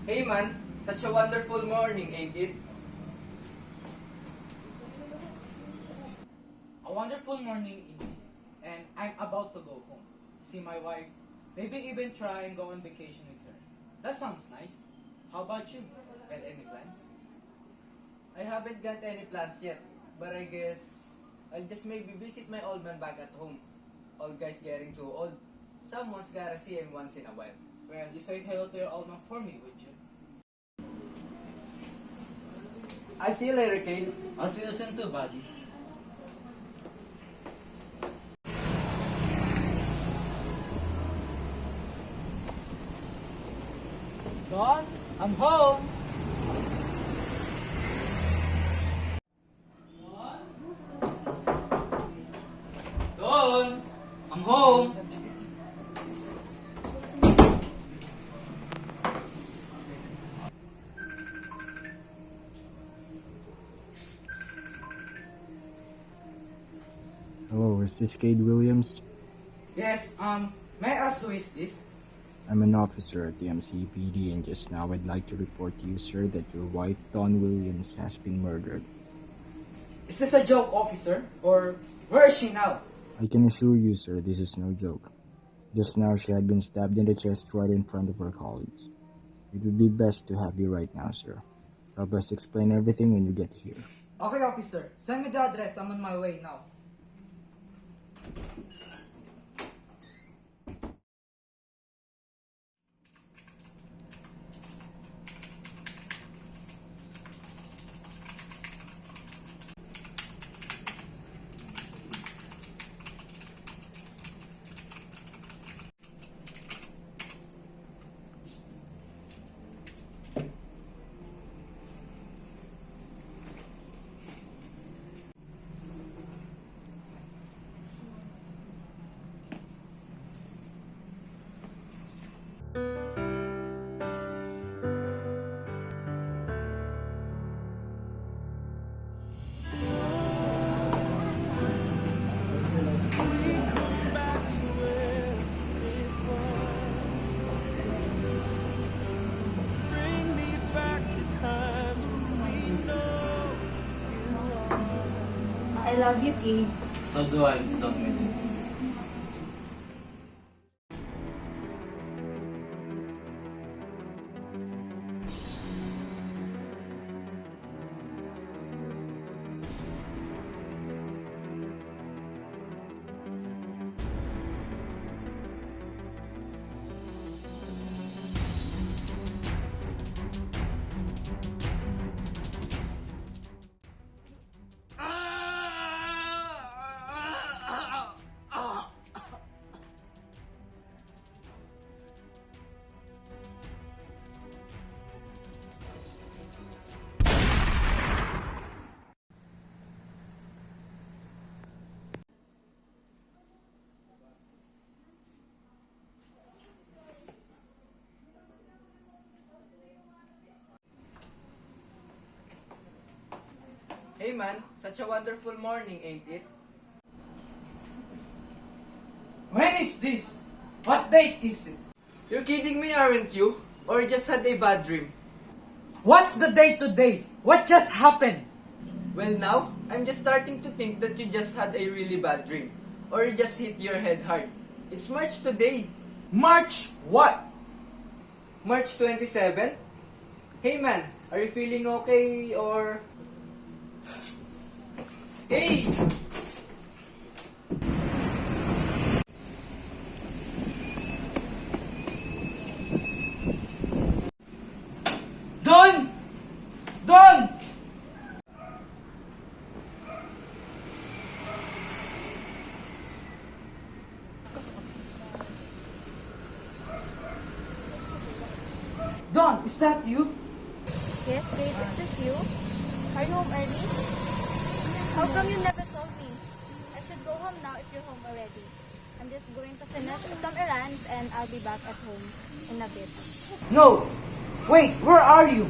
Hey man, such a wonderful morning, ain't it? A wonderful morning indeed, and I'm about to go home, see my wife, maybe even try and go on vacation with her. That sounds nice. How about you? Got any plans? I haven't got any plans yet, but I guess I'll just maybe visit my old man back at home. Old guy's getting too old. Someone's gotta see him once in a while. Well, you say hello to your old man for me, would you? I'll see you later, Kane. I'll see you soon too, buddy. Don, I'm home! Don, I'm home! Hello, is this Cade Williams? Yes, may I ask who is this? I'm an officer at the MCPD, and just now I'd like to report to you, sir, that your wife, Dawn Williams, has been murdered. Is this a joke, officer? Or where is she now? I can assure you, sir, this is no joke. Just now she had been stabbed in the chest right in front of her colleagues. It would be best to have you right now, sir. I'll best explain everything when you get here. Okay, officer. Send me the address. I'm on my way now. I love you, Kate. So do I, Don Williams. Hey man, such a wonderful morning, ain't it? When is this? What date is it? You're kidding me, aren't you? Or you just had a bad dream? What's the date today? What just happened? Well now, I'm just starting to think that you just had a really bad dream. Or you just hit your head hard. It's March today. March what? March 27? Hey man, are you feeling okay or... Hey! Don! Don! Don, is that you? Yes, Kate, is this you? Are you home early? How come you never told me? I should go home now if you're home already. I'm just going to finish some errands and I'll be back at home in a bit. No! Wait, where are you?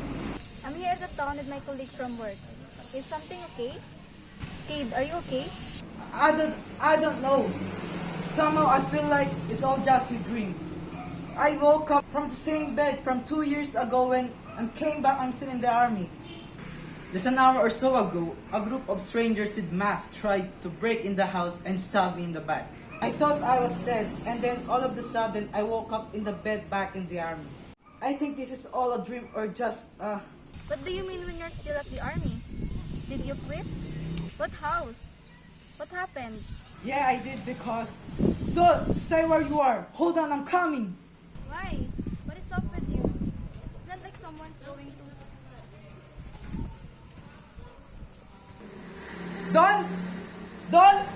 I'm here at the town with my colleague from work. Is something okay? Kate, are you okay? I don't know. Somehow I feel like it's all just a dream. I woke up from the same bed from 2 years ago when I came back. I'm still in the army. Just an hour or so ago, a group of strangers with masks tried to break in the house and stab me in the back. I thought I was dead, and then all of a sudden, I woke up in the bed back in the army. I think this is all a dream or just, What do you mean when you're still at the army? Did you quit? What house? What happened? Yeah, I did because... Don't stay where you are. Hold on, I'm coming. Why? What is up with you? It's not like someone's going to... Don! Don!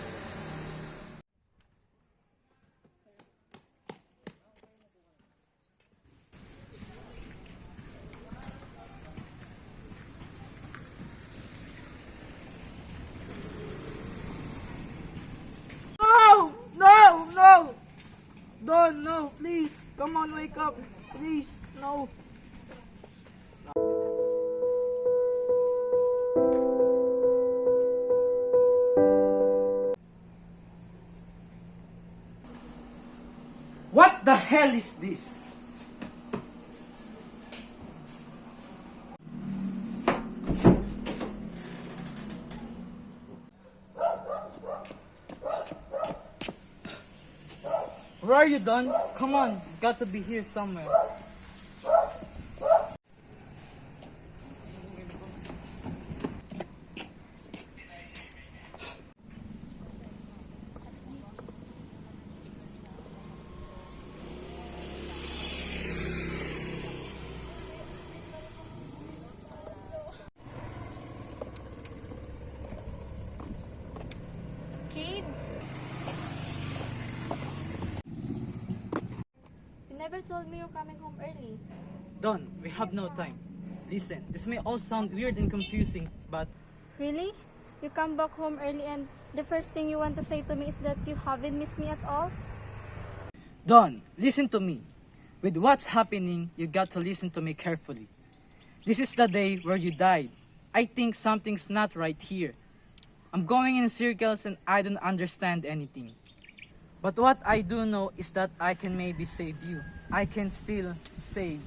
No! No! No! Don, no, please. Come on, wake up. Please, no. What the hell is this? Where are you, Don? Come on, you got to be here somewhere. Kate? You never told me you're coming home early. Don, we have no time. Listen, this may all sound weird and confusing, but Really? You come back home early and the first thing you want to say to me is that you haven't missed me at all? Don, listen to me. With what's happening, you got to listen to me carefully. This is the day where you died. I think something's not right here. I'm going in circles and I don't understand anything. But what I do know is that I can maybe save you. I can still save.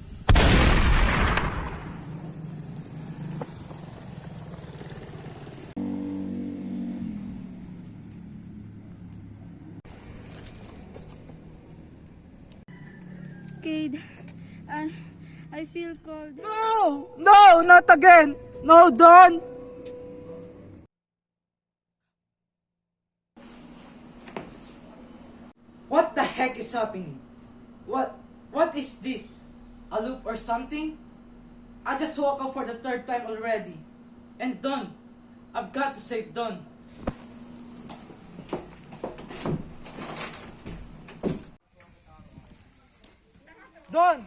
Kate, I feel cold. No! No! Not again! No, Don! What the heck is happening? What is this? A loop or something? I just woke up for the third time already. And Don. I've got to save Don. Don!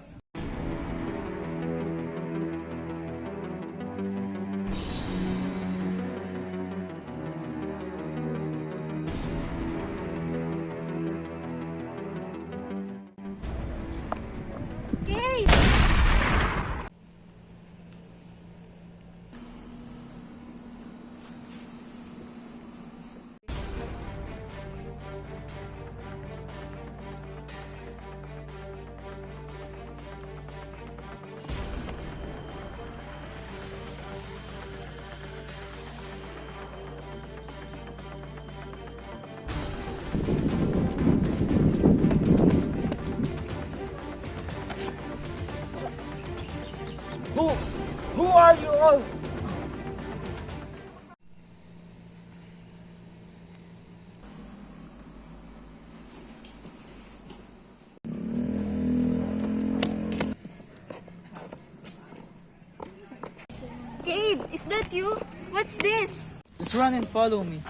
Kate! Who are you all? Kate, is that you? What's this? Just run and follow me.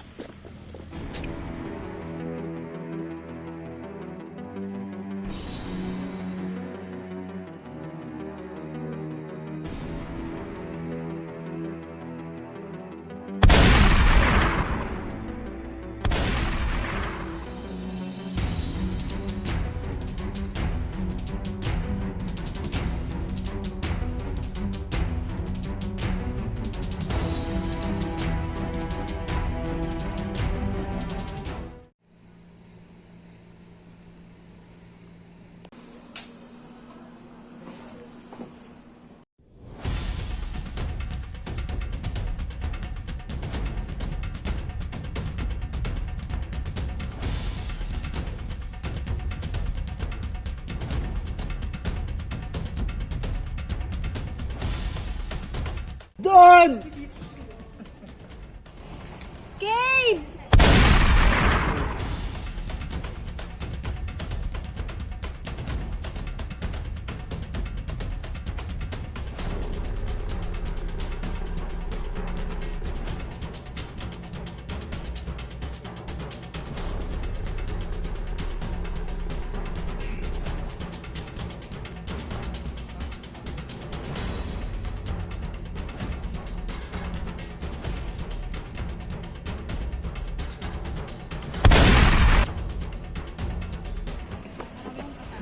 Don! Cade!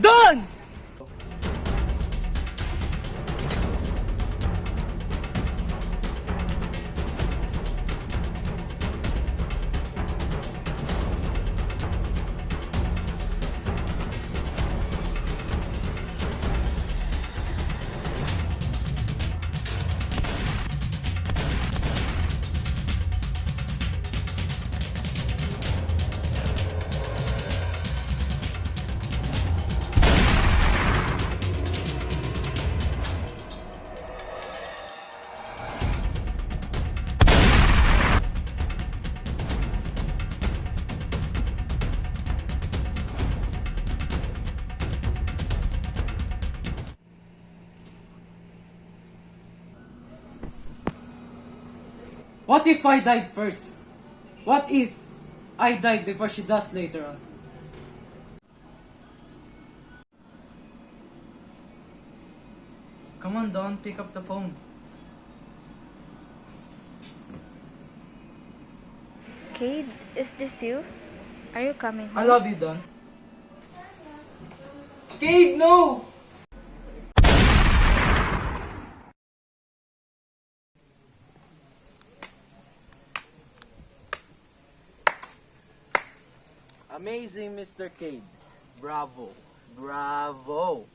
Don! What if I died first? What if I died before she does later on? Come on, Don, pick up the phone. Cade, is this you? Are you coming home? I love you, Don. Cade, no! Amazing, Mr. Cade. Bravo. Bravo.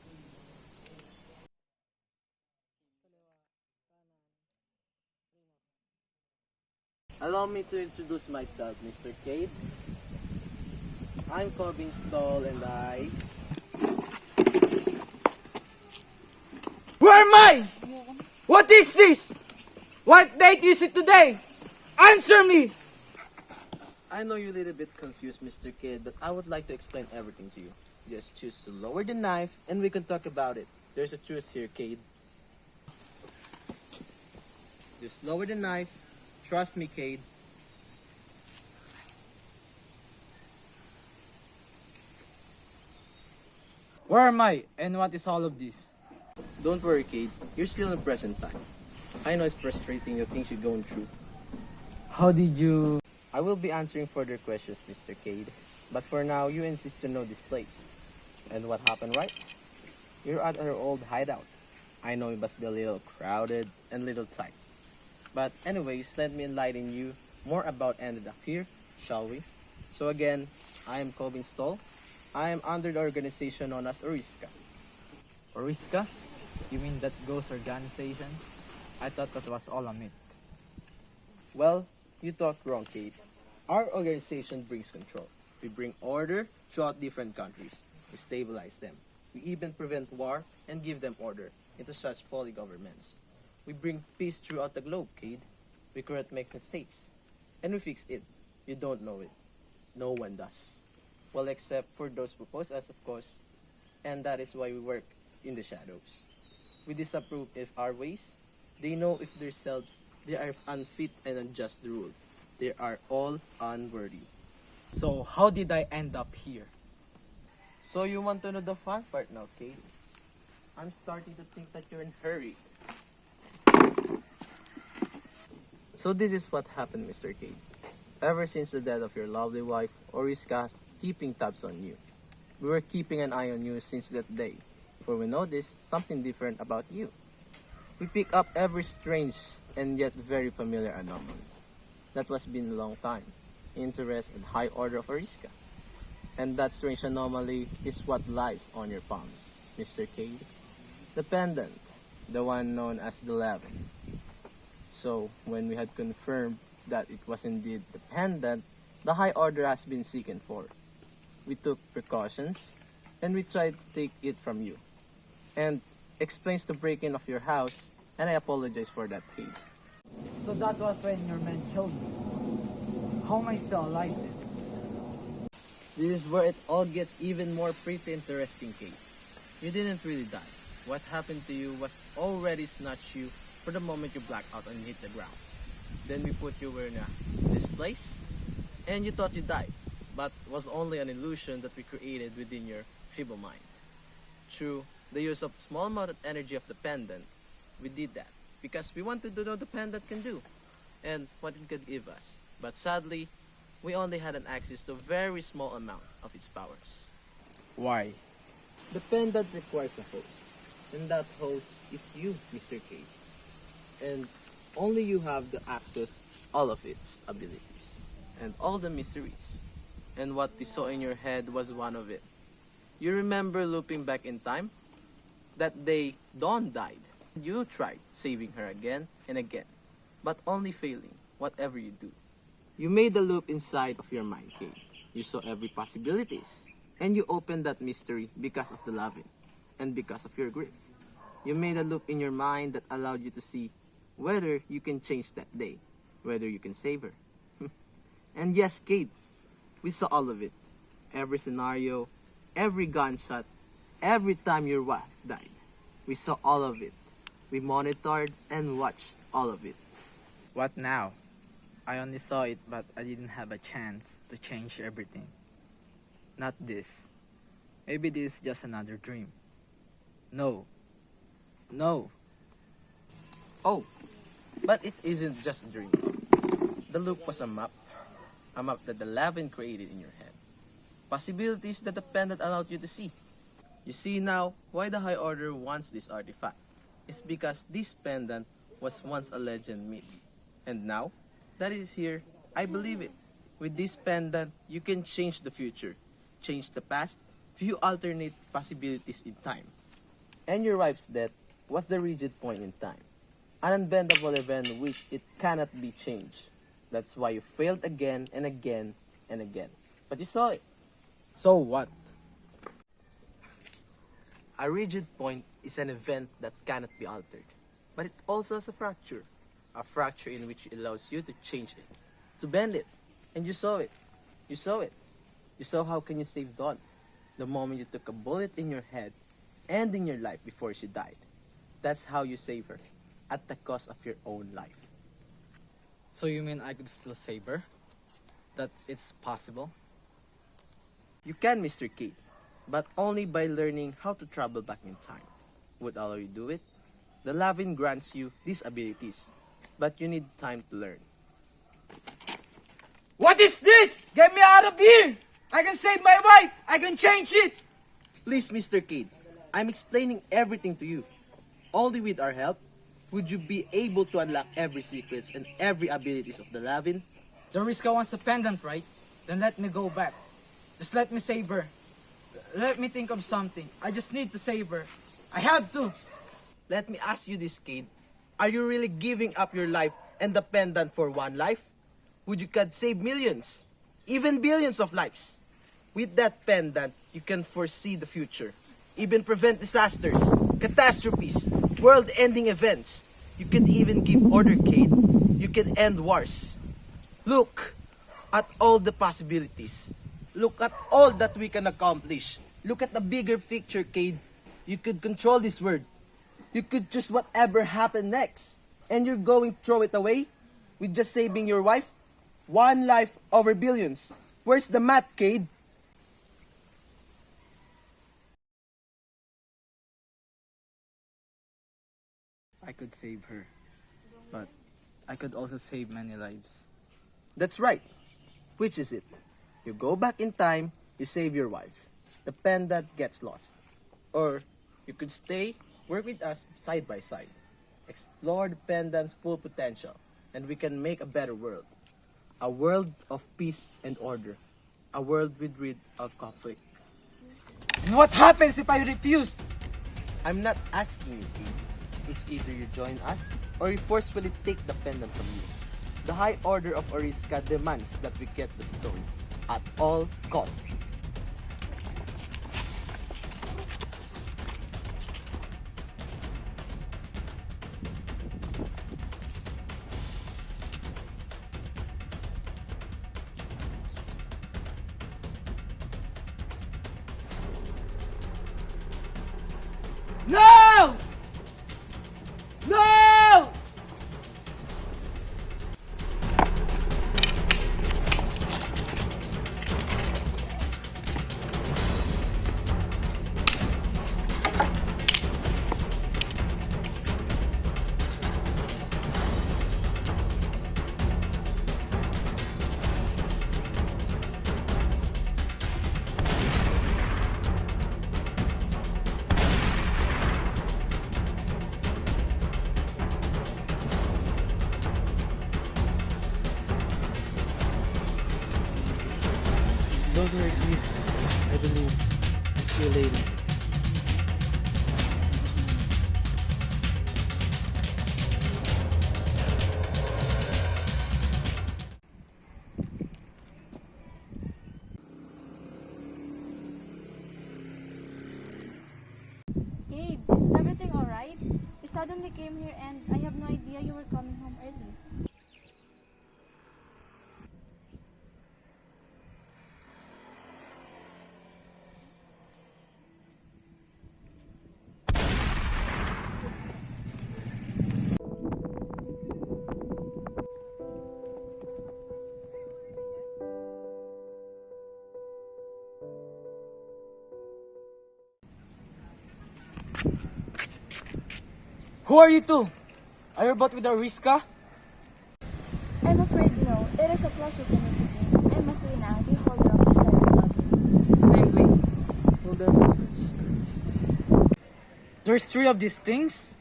Allow me to introduce myself, Mr. Cade. I'm Cobbin Stoll and I... Where am I? What is this? What date is it today? Answer me! I know you're a little bit confused, Mr. Cade, but I would like to explain everything to you. Just choose to lower the knife and we can talk about it. There's a truth here, Cade. Just lower the knife. Trust me, Cade. Where am I? And what is all of this? Don't worry, Cade. You're still in the present time. I know it's frustrating the things you're going through. How did you... I will be answering further questions, Mr. Cade. But for now, you insist to know this place. And what happened, right? You're at our old hideout. I know it must be a little crowded and little tight. But anyways, let me enlighten you more about ended up here, shall we? So again, I am Cobbin Stoll. I am under the organization known as Oriska. Oriska? You mean that ghost organization? I thought that was all a myth. Well, you thought wrong, Kate. Our organization brings control. We bring order throughout different countries. We stabilize them. We even prevent war and give them order into such folly governments. We bring peace throughout the globe, Cade. We correct make mistakes. And we fix it. You don't know it. No one does. Well, except for those who oppose us, of course. And that is why we work in the shadows. We disapprove of our ways. They know if themselves they are unfit and unjust to rule. They are all unworthy. So how did I end up here? So you want to know the fun part now, Kate? I'm starting to think that you're in a hurry. So this is what happened, Mr. Cade. Ever since the death of your lovely wife, Oriska has keeping tabs on you. We were keeping an eye on you since that day, for we noticed something different about you. We pick up every strange and yet very familiar anomaly. That was been a long time. Interest and high order of Oriska. And that strange anomaly is what lies on your palms, Mr. Cade. The pendant, the one known as the leaven. So, when we had confirmed that it was indeed the pendant, the high order has been seeking for. We took precautions, and we tried to take it from you. And explains the break-in of your house, and I apologize for that, Cade. So that was when your men killed me. How am I still alive then? This is where it all gets even more pretty interesting, Kate. You didn't really die. What happened to you was already snatched you for the moment you blacked out and hit the ground. Then we put you in this place, and you thought you died, but was only an illusion that we created within your feeble mind. Through the use of small amount of energy of the pendant, we did that because we wanted to know the pendant can do and what it could give us. But sadly, we only had an access to a very small amount of its powers. Why? The pendant requires a host, and that host is you, Mr. K. And only you have the access all of its abilities and all the mysteries. And what we saw in your head was one of it. You remember looping back in time? That day, Dawn died. You tried saving her again and again, but only failing, whatever you do. You made the loop inside of your mind, Kate. You saw every possibilities, and you opened that mystery because of the loving, and because of your grief. You made a loop in your mind that allowed you to see whether you can change that day, whether you can save her. And yes, Kate, we saw all of it. Every scenario, every gunshot, every time your wife died. We saw all of it. We monitored and watched all of it. What now? I only saw it, but I didn't have a chance to change everything. Not this. Maybe this is just another dream. No. No. Oh, but it isn't just a dream. The loop was a map that the Lavin created in your head. Possibilities that the pendant allowed you to see. You see now why the High Order wants this artifact. It's because this pendant was once a legend myth. And now that it is here, I believe it. With this pendant, you can change the future, change the past, view alternate possibilities in time. And your wife's death was the rigid point in time. An unbendable event which it cannot be changed. That's why you failed again and again and again. But you saw it. So what? A rigid point is an event that cannot be altered. But it also has a fracture. A fracture in which it allows you to change it, to bend it. And you saw it. You saw it. You saw how can you save Dawn. The moment you took a bullet in your head, ending your life before she died. That's how you save her, at the cost of your own life. So you mean I could still save her? That it's possible? You can, Mr. K, but only by learning how to travel back in time. Would allow you do it? The Lavin grants you these abilities, but you need time to learn. What is this? Get me out of here! I can save my wife! I can change it! Please, Mr. Kid, I'm explaining everything to you. Only with our help would you be able to unlock every secrets and every abilities of the Lavin. The Riska wants the pendant, right? Then let me go back. Just let me save her. Let me think of something. I just need to save her. I have to! Let me ask you this, Kid. Are you really giving up your life and the pendant for one life? Would you could save millions, even billions of lives? With that pendant, you can foresee the future, even prevent disasters, catastrophes, world-ending events. You can even give order, Kate. You can end wars. Look at all the possibilities. Look at all that we can accomplish. Look at the bigger picture, Kate. You could control this world. You could choose whatever happened next. And you're going to throw it away with just saving your wife? One life over billions. Where's the math, Cade? I could save her. But I could also save many lives. That's right. Which is it? You go back in time, you save your wife. The pendant gets lost. Or you could stay, work with us side by side. Explore the pendant's full potential, and we can make a better world. A world of peace and order. A world rid of conflict. And what happens if I refuse? I'm not asking you, Kate. It's either you join us, or you forcefully take the pendant from you. The High Order of Oriska demands that we get the stones at all costs. No! No! Don't worry, Kate. I believe. I'll see you later. Gabe, is everything alright? You suddenly came here and I have no idea you were coming home early. Who are you two? Are you both with Ariska? I'm afraid no. It is a pleasure to meet you, Gabe. I'm Aquina, the holder of the Silent Lobby. Namely, Hold on first. there's three of these things?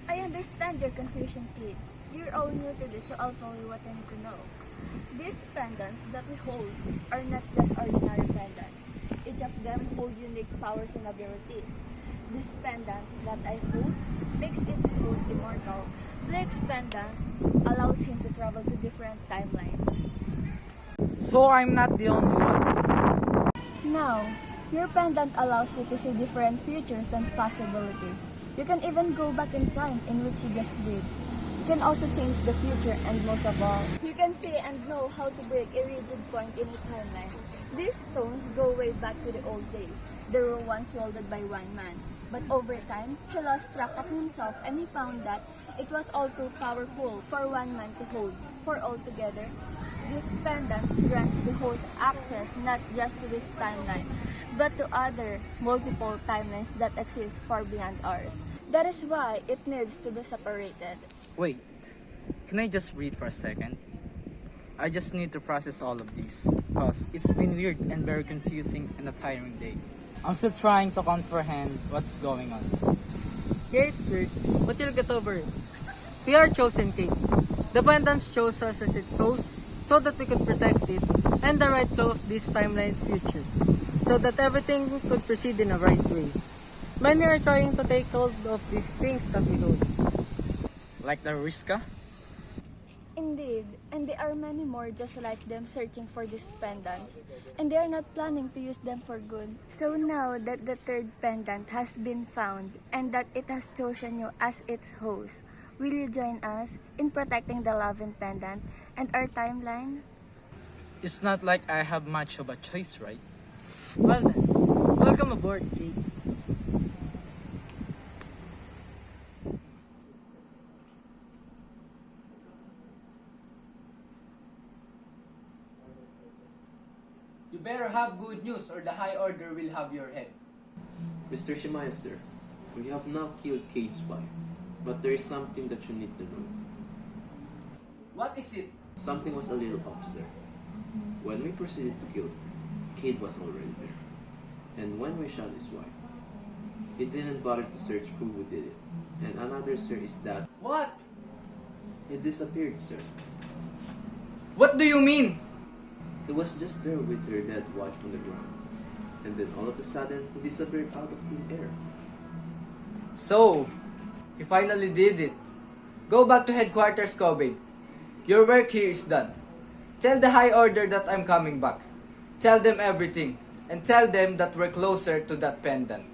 I understand your confusion, kid. You're all new to this, so I'll tell you what I need to know. These pendants that we hold are not just ordinary pendants. Each of them hold unique powers and abilities. This pendant that I hold makes its host immortal. Blake's pendant allows him to travel to different timelines. So I'm not the only one. Now, your pendant allows you to see different futures and possibilities. You can even go back in time, in which you just did. You can also change the future, and most of all, you can see and know how to break a rigid point in a timeline. These stones go way back to the old days. They were once wielded by one man. But over time, he lost track of himself and he found that it was all too powerful for one man to hold. For altogether, these pendants grants the host access not just to this timeline, but to other multiple timelines that exist far beyond ours. That is why it needs to be separated. Wait, can I just breathe for a second? I just need to process all of these, cause it's been weird and very confusing and a tiring day. I'm still trying to comprehend what's going on. Yeah, it's weird, but you'll get over it. We are chosen, Kate. The Pendants chose us as its host so that we could protect it and the right flow of this timeline's future, so that everything could proceed in a right way. Many are trying to take hold of these things that we hold. Like the Ariska? Indeed, and there are many more just like them searching for these pendants, and they are not planning to use them for good. So now that the third pendant has been found and that it has chosen you as its host, will you join us in protecting the Lovin pendant and our timeline? It's not like I have much of a choice, right? Well then, welcome aboard, Kate. You better have good news or the High Order will have your head. Mr. Shimaya, sir, we have now killed Kate's wife, but there is something that you need to know. What is it? Something was a little off, sir. When we proceeded to kill her, Kate was already there. And when we shot his wife, he didn't bother to search who did it. And another, sir, is that What? he disappeared, sir. What do you mean? He was just there with her dead wife on the ground. And then all of a sudden, he disappeared out of thin air. So, he finally did it. Go back to headquarters, Kobe. Your work here is done. Tell the High Order that I'm coming back. Tell them everything. And tell them that we're closer to that pendant.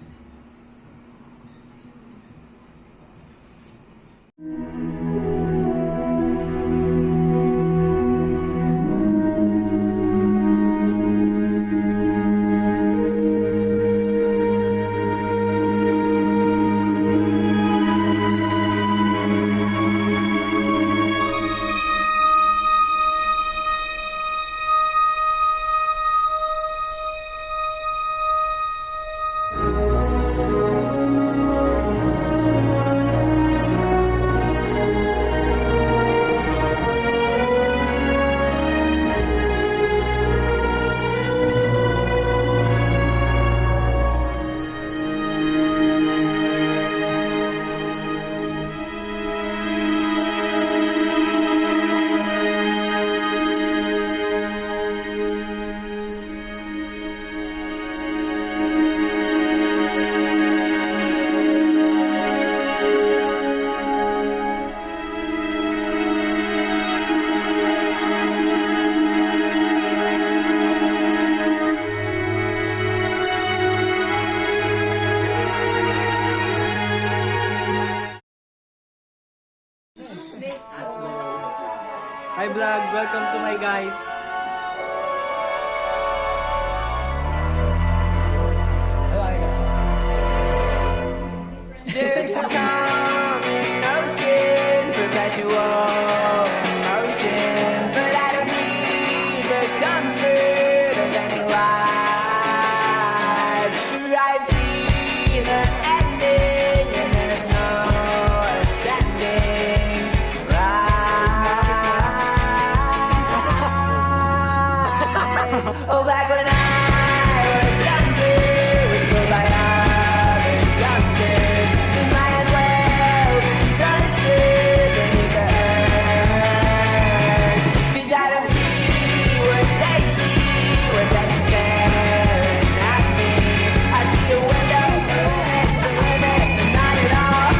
vlog. Welcome to my guys. There's a common ocean, perpetual emotion, but I don't need the comfort of any life. I've seen the ending, and there's no ascending. Right. Oh, back when I was younger, was told by other youngsters, we might as well be sunset beneath the earth. 'Cause I don't see what they see when they're staring at me. I see the window, and it's a limit, but not at all.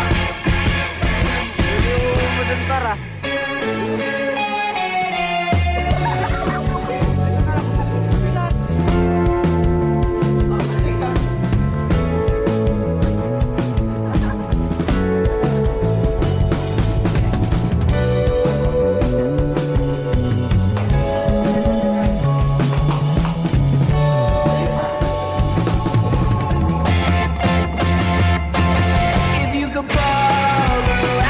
If you could borrow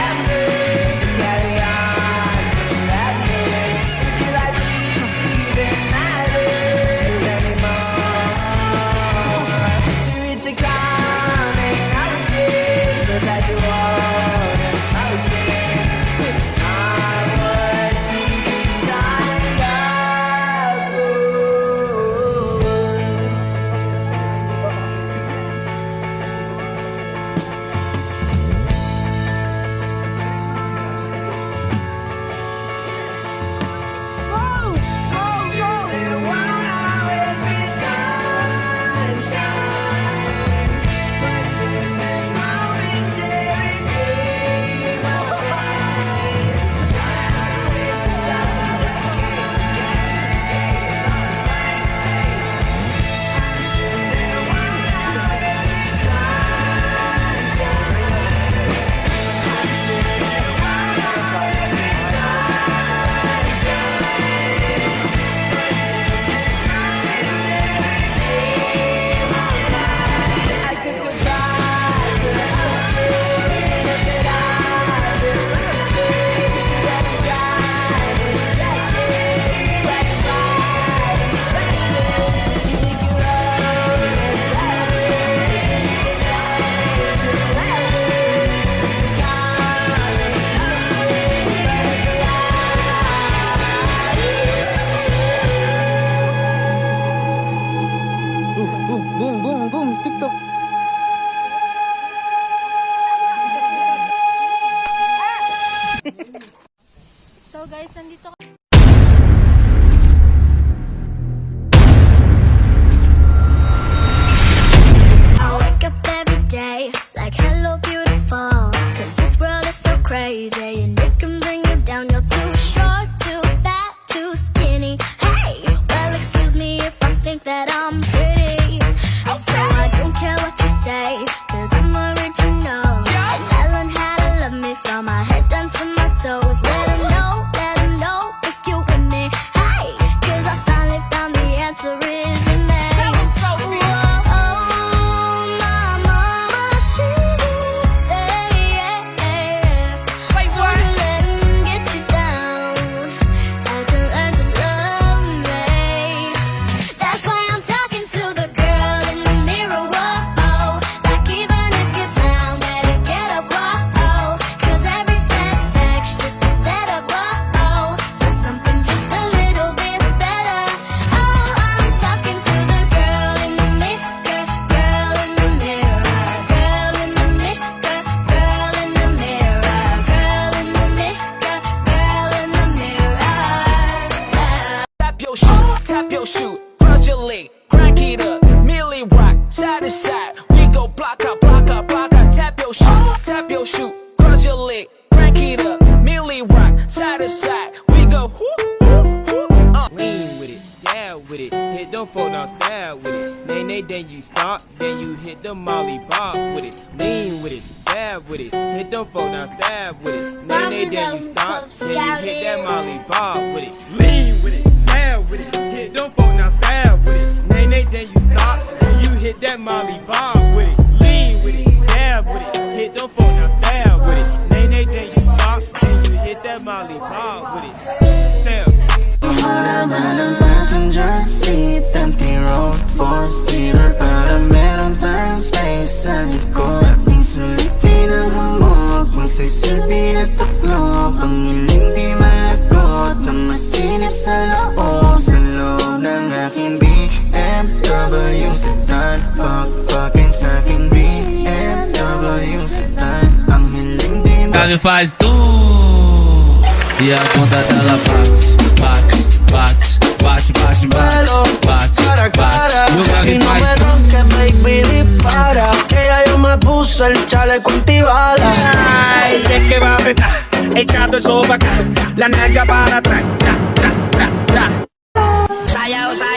effort to carry on forever, till I even matter anymore. Sure, it's a common ocean, perpetual emotion. It's not what you signed up for. There won't always be sunshine, but there's this momentary gleam of light. Don't have to wait for something decades to gaze on a blank face. I'm sure there won't always be sunshine. I'm sure there won't always be sunshine. I could go across the ocean, look at all the ocean, let me drive in seconds, like a fire in seconds. You think you're rolling backwards, to levers, to common ocean, but it's a Boom, boom, boom, TikTok. So guys, nandito I wake up every day like hello beautiful, 'cause this world is so crazy and it can bring you down. You're too short, too fat, too skinny. Hey, well excuse me if I think that I'm pretty. So I don't care what you say, 'cause I'm original. And I learned how to love me from my head down to my toes. Let 'em know if you with me. Hey, 'cause I finally found the answer is in me. My mama, she say, don't you let 'em get you down. Had to learn to love me. That's why I'm talking to the girl in the mirror. Whoa, like even if you're down, better get up. Whoa, 'cause every setback's just a setup. Whoa, for something just a little bit better. Oh, I'm talking to the girl in the mirror, girl in the mirror, girl in the mirror, girl in the mirror, girl in the mirror, girl in the mirror. Tap your shoe, cross your leg, crank it up, Millie rock, side to side. We go block up, block up, block up. Tap your shoe, cross your leg, crank it up, Millie rock, side to side. We go whoop, whoop, whoop. Lean with it, dab with it, hit them folk now, stab with it. Nay, then you stop, then you hit the molly bob with it. Lean with it, stab with it. Hit them folk, now stab with it. Nay, then you stop, then you hit that molly bob with it. Lean with it, stab with it. Hit them folk, now stab with it. Nay, then you stop, then you hit that molly bob with it. Lean with it, stab with it. Hit them folk, now stab with it. Nay, then you stop, then you hit that molly bob with it. Stab. Naman ang passenger seat, empty road, four-seater, para meron tayong space sa likod. Ating sulipin ang hamog, magsisilbi at tuklog, ang iling di malagot, na masinip sa loob, sa loob ng aking BMW sedan. Fucking sa aking BMW sedan, ang hiling di Ela faz e a conta dela bate, bate, bate, bate, bate, bate, bate. Meu grave y no me faz toques, baby, dispara, que ya yo me puse el chaleco antibala. Ay, es que va a apretar, echando eso para acá, la nalga para atrás, tra, tra, tra, tra. Sayaw, sayaw.